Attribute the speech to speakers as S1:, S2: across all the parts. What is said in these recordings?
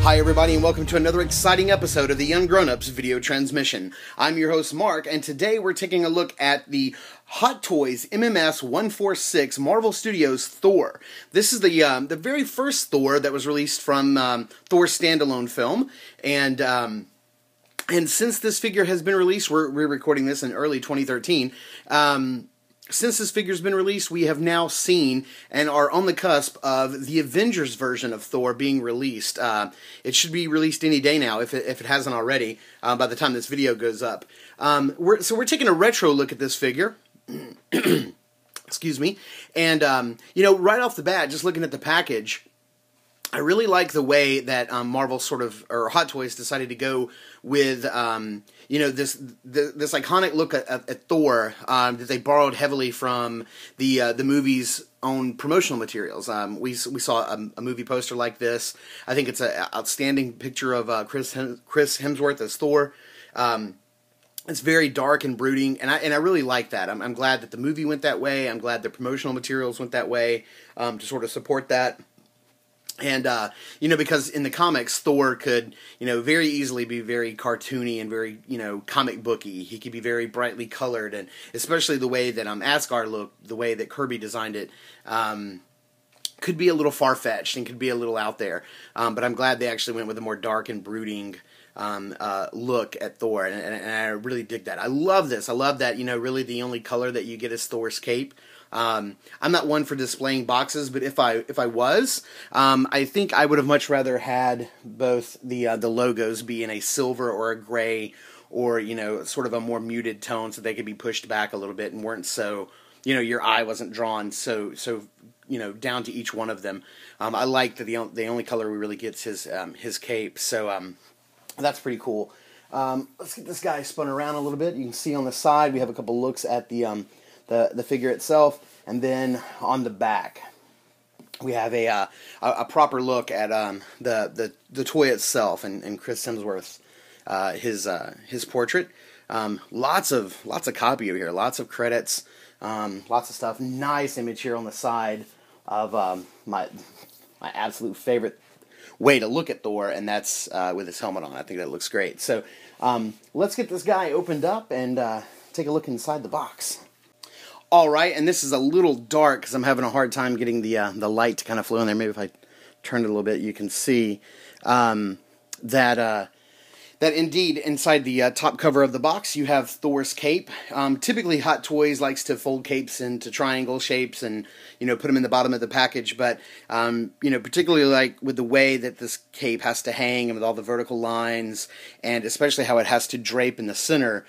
S1: Hi everybody and welcome to another exciting episode of the Ungrownups video transmission. I'm your host Mark, and today we're taking a look at the Hot Toys MMS 146 Marvel Studios Thor. This is the very first Thor that was released from Thor's standalone film, and since this figure has been released, we're recording this in early 2013, since this figure's been released, we have now seen and are on the cusp of the Avengers version of Thor being released. It should be released any day now, if it hasn't already, by the time this video goes up. So we're taking a retro look at this figure. Excuse me. And, right off the bat, just looking at the package, I really like the way that Marvel or Hot Toys decided to go with, this iconic look at Thor that they borrowed heavily from the movie's own promotional materials. We saw a movie poster like this. I think it's an outstanding picture of Chris Hemsworth as Thor. It's very dark and brooding, and I really like that. I'm glad that the movie went that way. I'm glad the promotional materials went that way to sort of support that. And, because in the comics, Thor could, very easily be very cartoony and very, comic booky. He could be very brightly colored, and especially the way that Asgard looked, the way that Kirby designed it, could be a little far-fetched and could be a little out there. But I'm glad they actually went with a more dark and brooding look at Thor, and I really dig that. I love this. I love that, really the only color that you get is Thor's cape. I'm not one for displaying boxes, but if I was, I think I would have much rather had both the logos be in a silver or a gray, or sort of a more muted tone, so they could be pushed back a little bit and weren't so, your eye wasn't drawn so down to each one of them. I like that the only color we really get is his cape, so that's pretty cool. Let's get this guy spun around a little bit. You can see on the side we have a couple looks at the figure itself, and then on the back we have a proper look at the toy itself and Chris Hemsworth's his portrait. Lots of copy over here, lots of credits, lots of stuff. Nice image here on the side of my absolute favorite way to look at Thor, and that's with his helmet on. I think that looks great. So let's get this guy opened up and take a look inside the box. Alright, and this is a little dark because I'm having a hard time getting the light to kind of flow in there. Maybe if I turn it a little bit, you can see that indeed inside the top cover of the box you have Thor's cape. Typically Hot Toys likes to fold capes into triangle shapes and put them in the bottom of the package, but particularly like with the way that this cape has to hang and with all the vertical lines, and especially how it has to drape in the center,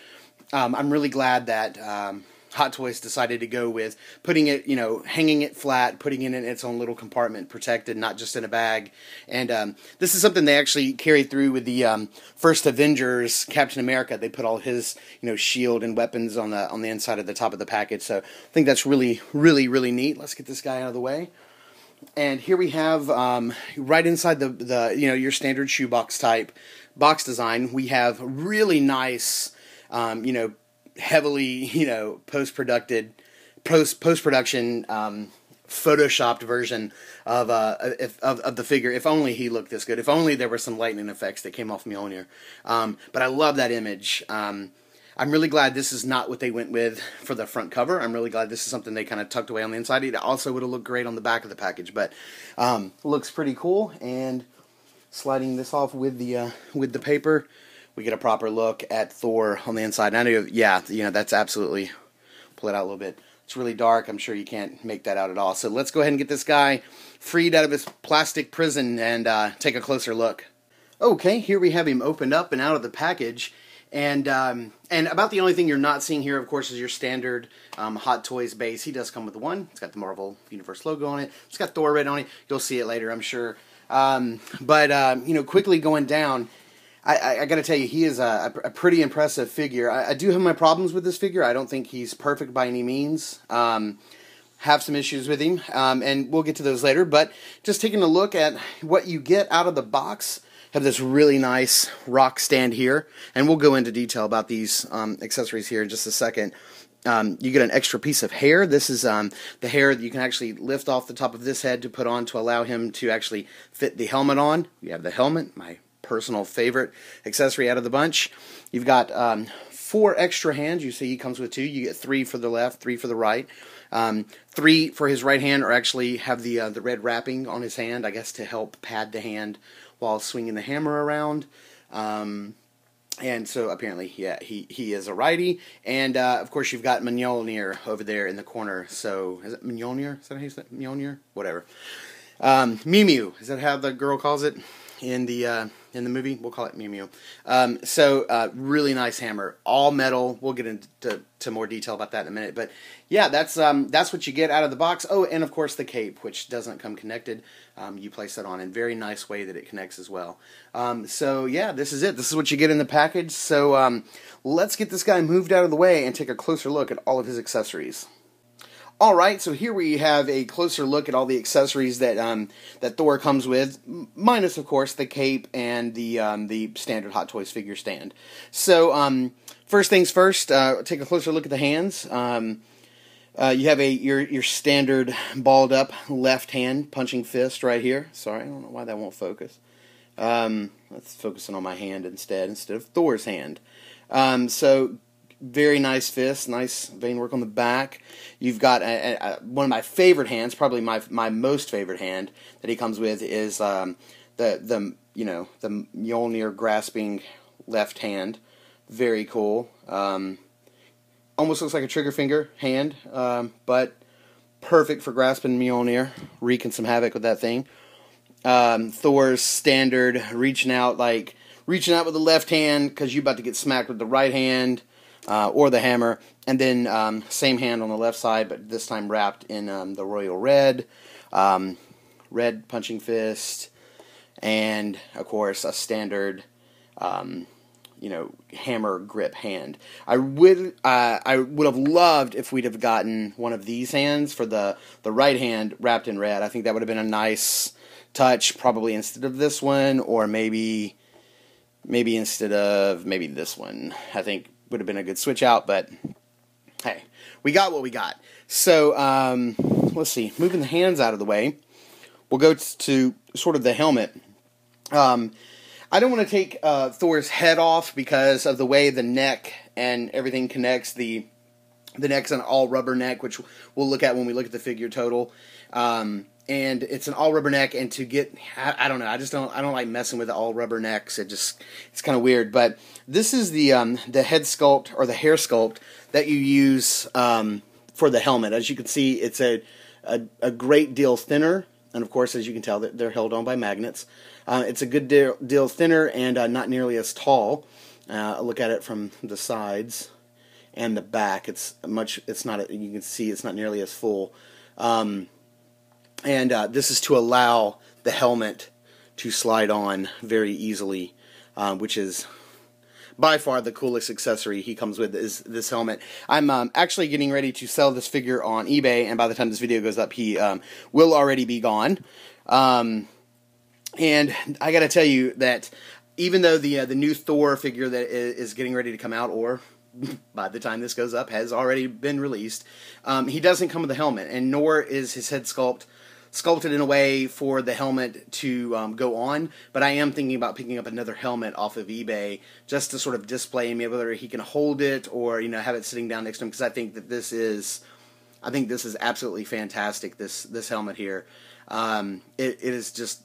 S1: I'm really glad that Hot Toys decided to go with putting it, hanging it flat, putting it in its own little compartment, protected, not just in a bag. And this is something they actually carried through with the first Avengers, Captain America. They put all his, shield and weapons on the inside of the top of the package. So I think that's really, really, really neat. Let's get this guy out of the way. And here we have, right inside the your standard shoebox type box design, we have really nice, heavily, post-production, photoshopped version of the figure. If only he looked this good. If only there were some lightning effects that came off Mjolnir. But I love that image. I'm really glad this is not what they went with for the front cover. I'm really glad this is something they kind of tucked away on the inside. It also would have looked great on the back of the package, but looks pretty cool. And sliding this off with the paper, we get a proper look at Thor on the inside. And I know, that's absolutely, pull it out a little bit. It's really dark. I'm sure you can't make that out at all. So let's go ahead and get this guy freed out of his plastic prison and take a closer look. Okay, here we have him opened up and out of the package. And about the only thing you're not seeing here, of course, is your standard Hot Toys base. He does come with one. It's got the Marvel Universe logo on it. It's got Thor written on it. You'll see it later, I'm sure. Quickly going down, I got to tell you, he is a pretty impressive figure. I do have my problems with this figure. I don't think he's perfect by any means. Have some issues with him, and we'll get to those later. But just taking a look at what you get out of the box, have this really nice rock stand here, and we'll go into detail about these accessories here in just a second. you get an extra piece of hair. This is the hair that you can actually lift off the top of this head to put on to allow him to actually fit the helmet on. You have the helmet, my personal favorite accessory out of the bunch. You've got 4 extra hands. You see he comes with 2. You get 3 for the left, 3 for the right. 3 for his right hand, or actually have the red wrapping on his hand, I guess, to help pad the hand while swinging the hammer around. And so apparently, yeah, he is a righty. And of course, you've got Mjolnir over there in the corner. So is it Mjolnir? Is that how you say it? Mjolnir? Whatever. Mew Mew. Is that how the girl calls it in the movie? We'll call it Mew Mew. So really nice hammer, all metal. We'll get into more detail about that in a minute. But yeah, that's what you get out of the box. Oh, and of course the cape, which doesn't come connected. You place that on in a very nice way that it connects as well. So yeah, this is it. This is what you get in the package. So let's get this guy moved out of the way and take a closer look at all of his accessories. Alright, so here we have a closer look at all the accessories that that Thor comes with, minus, of course, the cape and the standard Hot Toys figure stand. So, first things first, take a closer look at the hands. You have your standard balled-up left hand punching fist right here. Sorry, I don't know why that won't focus. Let's focus on my hand instead of Thor's hand. So, very nice fist, nice vein work on the back. You've got one of my favorite hands, probably my most favorite hand that he comes with is the Mjolnir grasping left hand. Very cool. Almost looks like a trigger finger hand, but perfect for grasping Mjolnir, wreaking some havoc with that thing. Thor's standard reaching out with the left hand because you're about to get smacked with the right hand. Or the hammer, and then same hand on the left side, but this time wrapped in the royal red, red punching fist, and of course a standard, hammer grip hand. I would have loved if we'd have gotten one of these hands for the right hand wrapped in red. I think that would have been a nice touch, probably instead of this one, or maybe instead of this one. I think would have been a good switch out, but hey, we got what we got. So let's see, moving the hands out of the way, we'll go to sort of the helmet. I don't want to take Thor's head off because of the way the neck and everything connects. The neck's an all rubber neck, which we'll look at when we look at the figure total. And it's an all rubber neck, and to get, I don't know, I don't like messing with the all rubber necks. It's kind of weird. But this is the head sculpt or the hair sculpt that you use for the helmet. As you can see, it's a great deal thinner, and of course, as you can tell, they're held on by magnets. It's a good deal thinner and not nearly as tall. Look at it from the sides and the back. You can see it's not nearly as full. And this is to allow the helmet to slide on very easily, which is by far the coolest accessory he comes with is this helmet. I'm actually getting ready to sell this figure on eBay, and by the time this video goes up, he will already be gone. And I got to tell you that even though the new Thor figure that is getting ready to come out, or by the time this goes up, has already been released, he doesn't come with a helmet, and nor is his head sculpted in a way for the helmet to go on, but I am thinking about picking up another helmet off of eBay just to sort of display maybe whether he can hold it or have it sitting down next to him, because I think this is absolutely fantastic, this helmet here. It is just,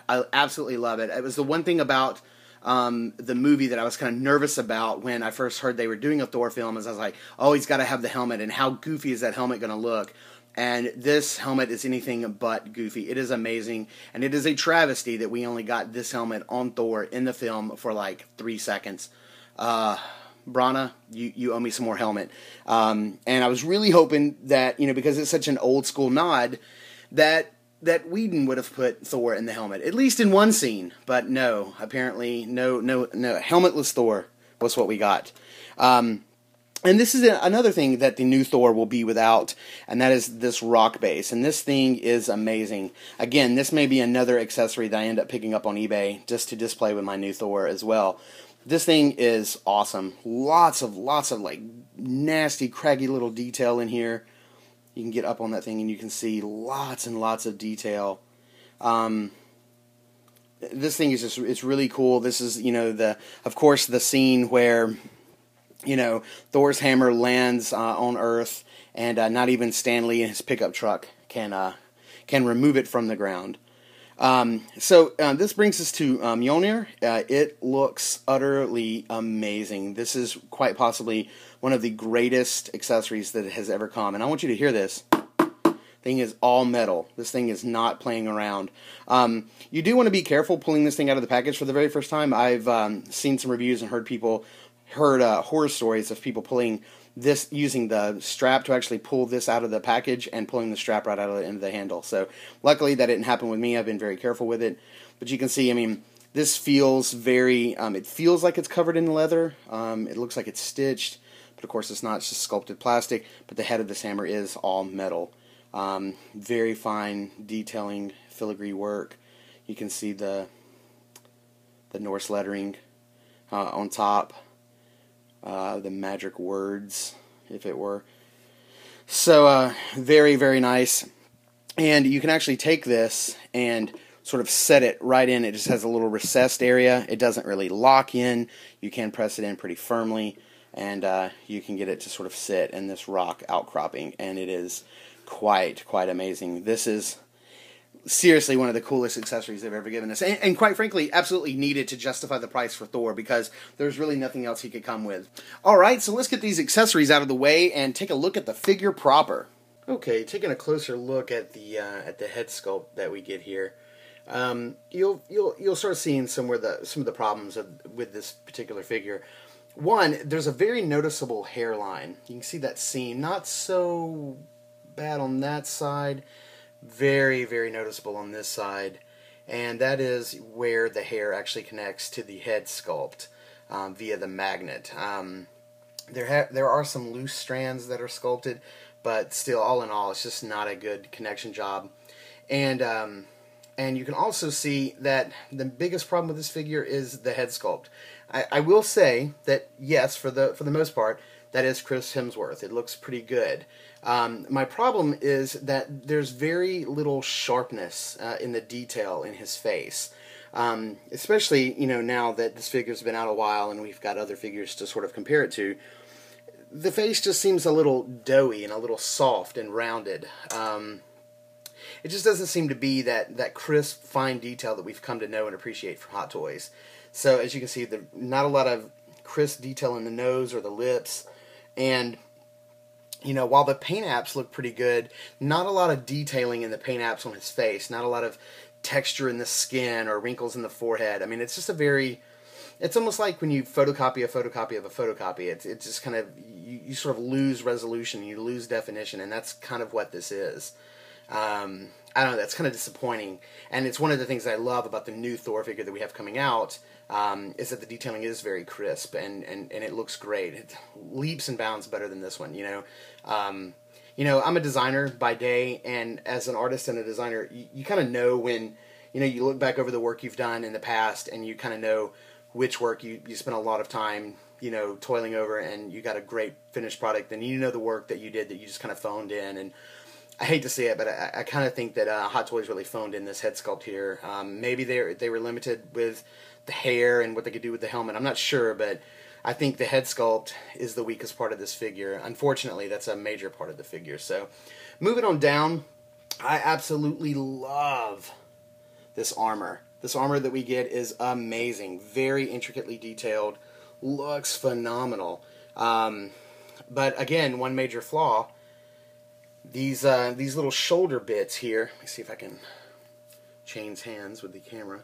S1: I absolutely love it. It was the one thing about the movie that I was kind of nervous about when I first heard they were doing a Thor film, is I was like, oh, he's got to have the helmet, and how goofy is that helmet going to look? And this helmet is anything but goofy. It is amazing, and it is a travesty that we only got this helmet on Thor in the film for like 3 seconds. Brana, you owe me some more helmet. And I was really hoping that, because it's such an old school nod, that Whedon would have put Thor in the helmet, at least in one scene. But no, apparently no. Helmetless Thor was what we got. And this is another thing that the new Thor will be without, and that is this rock base. And this thing is amazing. Again, this may be another accessory that I end up picking up on eBay just to display with my new Thor as well. This thing is awesome. Lots of like nasty, craggy little detail in here. You can get up on that thing and you can see lots and lots of detail. This thing is just, it's really cool. This is, of course, the scene where, Thor's hammer lands on Earth, and not even Stanley in his pickup truck can remove it from the ground. So this brings us to Mjolnir. It looks utterly amazing. This is quite possibly one of the greatest accessories that has ever come. And I want you to hear this. Thing is all metal. This thing is not playing around. You do want to be careful pulling this thing out of the package for the very first time. I've seen some reviews and heard horror stories of people pulling this, using the strap to actually pull this out of the package and pulling the strap right out of the end of the handle. So luckily that didn't happen with me. I've been very careful with it. But you can see, I mean, this feels very, it feels like it's covered in leather. It looks like it's stitched, but of course it's not. It's just sculpted plastic. But the head of this hammer is all metal. Very fine detailing, filigree work. You can see the Norse lettering on top. The magic words, if it were. So, very, very nice. And you can actually take this and sort of set it right in. It just has a little recessed area. It doesn't really lock in. You can press it in pretty firmly, and you can get it to sort of sit in this rock outcropping, and it is quite amazing. This is seriously one of the coolest accessories they've ever given us, and quite frankly, absolutely needed to justify the price for Thor, because there's really nothing else he could come with. Alright, so let's get these accessories out of the way and take a look at the figure proper. Okay, taking a closer look at the head sculpt that we get here, you'll start seeing some of the problems with this particular figure. One, there's a very noticeable hairline. You can see that seam, not so bad on that side. Very, very noticeable on this side, and that is where the hair actually connects to the head sculpt via the magnet. There are some loose strands that are sculpted, but still, all in all, it's just not a good connection job. And you can also see that the biggest problem with this figure is the head sculpt. I will say that yes, for the most part, that is Chris Hemsworth. It looks pretty good. My problem is that there's very little sharpness in the detail in his face. Especially, now that this figure's been out a while and we've got other figures to sort of compare it to. The face just seems a little doughy and a little soft and rounded. It just doesn't seem to be that crisp, fine detail that we've come to know and appreciate from Hot Toys. So, as you can see, not a lot of crisp detail in the nose or the lips. And, while the paint apps look pretty good, not a lot of detailing in the paint apps on his face. Not a lot of texture in the skin or wrinkles in the forehead. I mean, it's just it's almost like when you photocopy a photocopy of a photocopy. It's just kind of, you sort of lose resolution, you lose definition, and that's kind of what this is. I don't know, that's kind of disappointing. And it's one of the things I love about the new Thor figure that we have coming out, is that the detailing is very crisp, and it looks great. It leaps and bounds better than this one, I'm a designer by day, and as an artist and a designer, you kind of know when, you look back over the work you've done in the past, and you kind of know which work you spent a lot of time, toiling over, and you got a great finished product, and the work that you did that you just kind of phoned in. And I hate to say it, but I kind of think that Hot Toys really phoned in this head sculpt here. Maybe they were limited with the hair and what they could do with the helmet. I'm not sure, but I think the head sculpt is the weakest part of this figure. Unfortunately, that's a major part of the figure. So, moving on down, I absolutely love this armor. This armor that we get is amazing. Very intricately detailed. Looks phenomenal. But again, one major flaw. These little shoulder bits here. Let me see if I can change hands with the camera.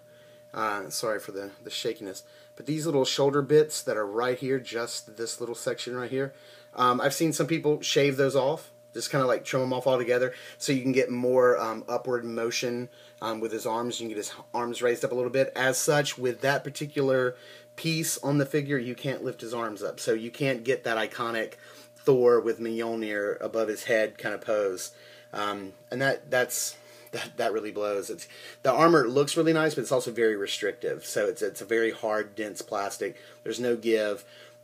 S1: Sorry for the shakiness. But these little shoulder bits that are right here, just this little section right here, I've seen some people shave those off. Just kind of like trim them off altogether so you can get more upward motion with his arms. You can get his arms raised up a little bit. As such, with that particular piece on the figure, you can't lift his arms up. So you can't get that iconic Thor with Mjolnir above his head kind of pose. And that's that really blows. The armor looks really nice, but it's also very restrictive. So it's a very hard, dense plastic. There's no give,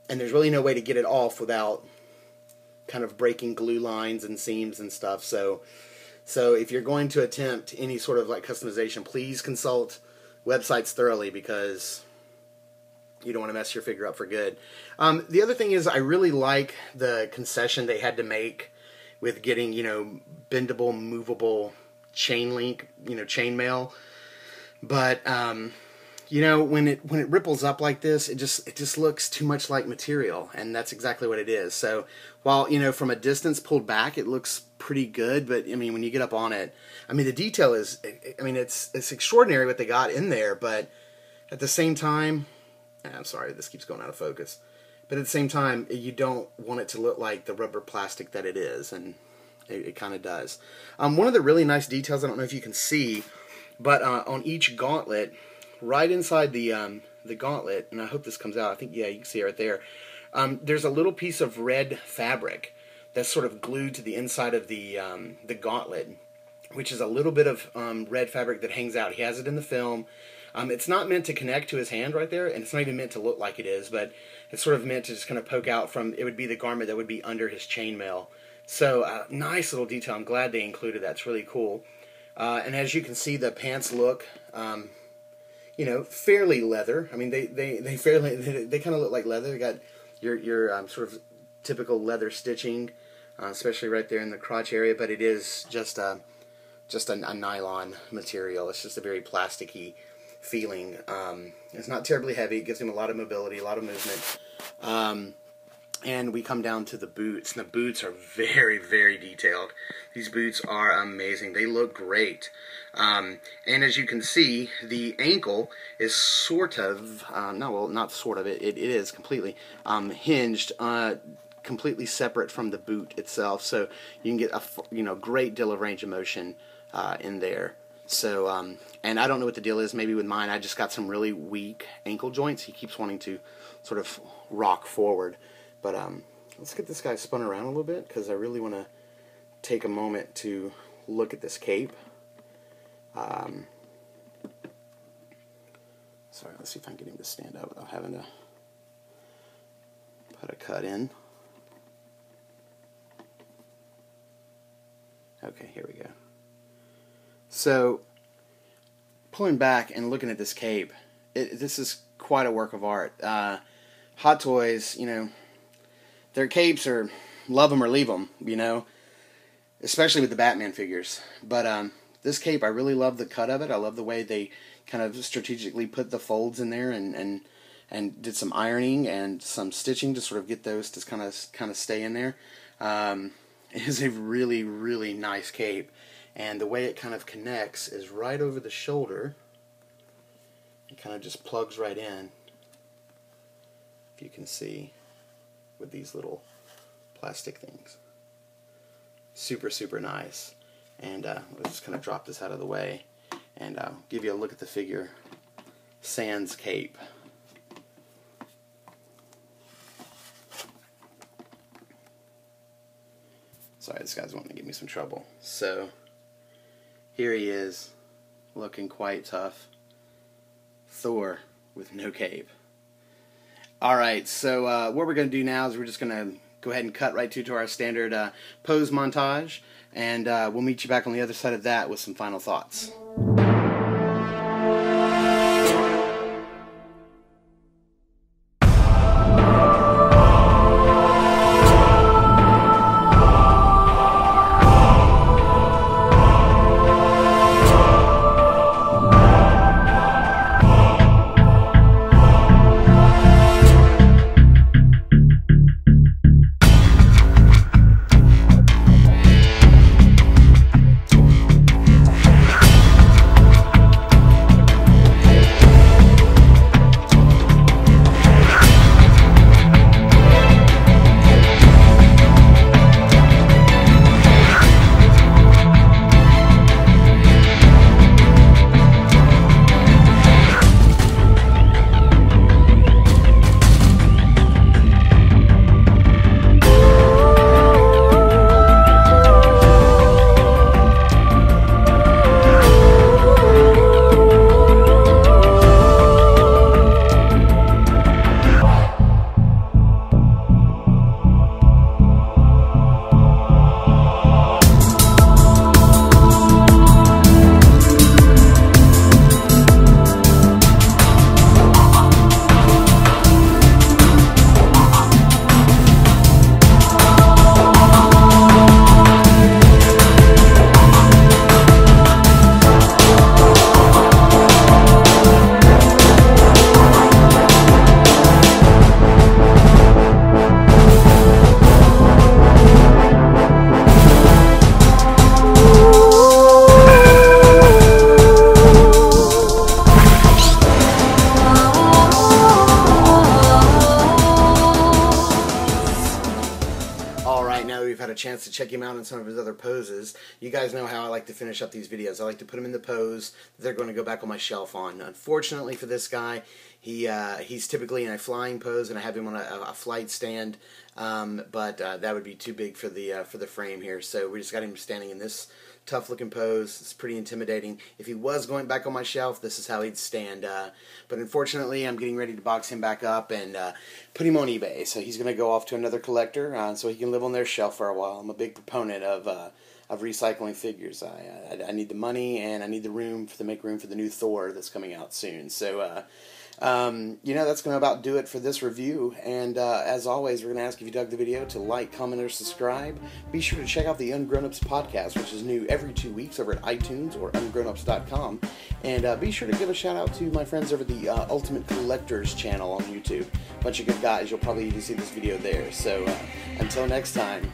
S1: and there's really no way to get it off without kind of breaking glue lines and seams and stuff. So if you're going to attempt any sort of like customization, please consult websites thoroughly, because you don't want to mess your figure up for good. The other thing is, I really like the concession they had to make with getting, bendable, movable chain link, chainmail. But when it ripples up like this, it just looks too much like material, and that's exactly what it is. So while from a distance pulled back, it looks pretty good, but I mean, when you get up on it, I mean, the detail is, I mean, it's extraordinary what they got in there. But at the same time, I'm sorry, this keeps going out of focus. But at the same time, you don't want it to look like the rubber plastic that it is, and it kind of does. One of the really nice details, I don't know if you can see, but on each gauntlet, right inside the gauntlet, and I hope this comes out, I think, yeah, you can see it right there, there's a little piece of red fabric that's sort of glued to the inside of the gauntlet, which is a little bit of red fabric that hangs out. He has it in the film. It's not meant to connect to his hand right there, and it's not even meant to look like it is, but it's sort of meant to just kind of poke out from, it would be the garment that would be under his chainmail. So, nice little detail. I'm glad they included that. It's really cool. And as you can see, the pants look, fairly leather. I mean, they kind of look like leather. They got your sort of typical leather stitching, especially right there in the crotch area, but it is just a nylon material. It's just a very plasticky feeling. It's not terribly heavy. It gives him a lot of mobility, a lot of movement. And we come down to the boots. And the boots are very, very detailed. These boots are amazing. They look great. And as you can see, the ankle is sort of, not sort of, it is completely hinged, completely separate from the boot itself. So you can get a great deal of range of motion in there. So, and I don't know what the deal is. Maybe with mine, I just got some really weak ankle joints. He keeps wanting to sort of rock forward. But let's get this guy spun around a little bit, because I really want to take a moment to look at this cape. Sorry, let's see if I can get him to stand up without having to put a cut in. Okay, here we go. So, pulling back and looking at this cape, this is quite a work of art. Hot Toys, their capes are love them or leave them, especially with the Batman figures. But this cape, I really love the cut of it. I love the way they kind of strategically put the folds in there and did some ironing and some stitching to sort of get those to kind of stay in there. It is a really, really nice cape. And the way it kind of connects is right over the shoulder. It kind of just plugs right in, if you can see, with these little plastic things. Super, super nice. And let's just kind of drop this out of the way and give you a look at the figure sans cape. Sorry, this guy's wanting to give me some trouble. So, here he is, looking quite tough. Thor with no cape. Alright, so what we're going to do now is we're just going to go ahead and cut right to our standard pose montage, and we'll meet you back on the other side of that with some final thoughts. to check him out in some of his other poses. You guys know how I like to finish up these videos. I like to put them in the pose that they're going to go back on my shelf on. Unfortunately for this guy, he's typically in a flying pose, and I have him on a flight stand, but that would be too big for the frame here. So we just got him standing in this tough looking pose. It's pretty intimidating. If he was going back on my shelf, this is how he'd stand. But unfortunately, I'm getting ready to box him back up and put him on eBay. So he's going to go off to another collector so he can live on their shelf for a while. I'm a big proponent of recycling figures. I need the money, and I need the room to make room for the new Thor that's coming out soon. So that's going to about do it for this review, and as always, we're going to ask if you dug the video to like, comment, or subscribe. Be sure to check out the Ungrownups podcast, which is new every 2 weeks over at iTunes or ungrownups.com, and be sure to give a shout out to my friends over the Ultimate Collectors channel on YouTube. Bunch of good guys. You'll probably even see this video there. So until next time.